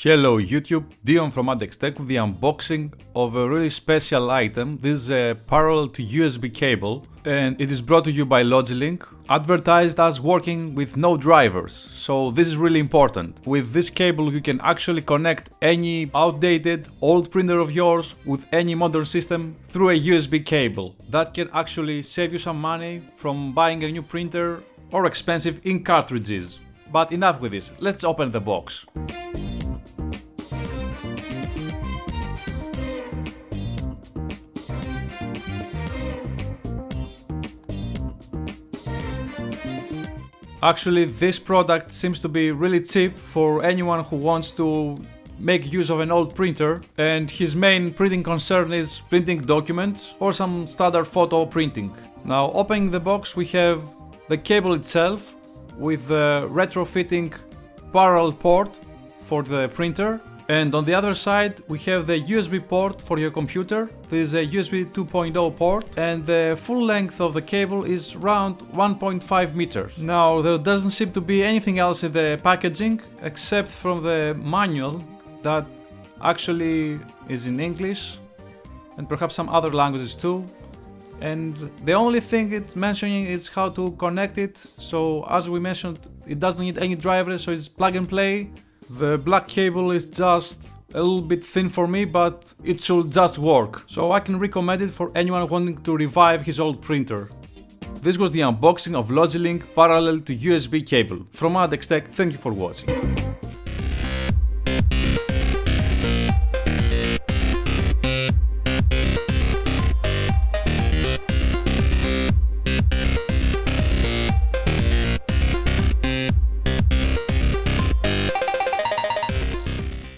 Hello YouTube, Dion from A.D Tech with the unboxing of a really special item. This is a parallel to USB cable and it is brought to you by Logilink, advertised as working with no drivers. So this is really important. With this cable you can actually connect any outdated old printer of yours with any modern system through a USB cable. That can actually save you some money from buying a new printer or expensive ink cartridges. But enough with this, let's open the box. Actually, this product seems to be really cheap for anyone who wants to make use of an old printer, and his main printing concern is printing documents or some standard photo printing. Now, opening the box, we have the cable itself with the retrofitting parallel port for the printer, and on the other side we have the USB port for your computer. This is a USB 2.0 port, and the full length of the cable is around 1.5 meters. Now, there doesn't seem to be anything else in the packaging except from the manual that actually is in English and perhaps some other languages too. And the only thing it's mentioning is how to connect it. So as we mentioned, it doesn't need any drivers, so it's plug and play. The black cable is just a little bit thin for me, but it should just work. So I can recommend it for anyone wanting to revive his old printer. This was the unboxing of Logilink parallel to USB cable. From A.D Tech, thank you for watching.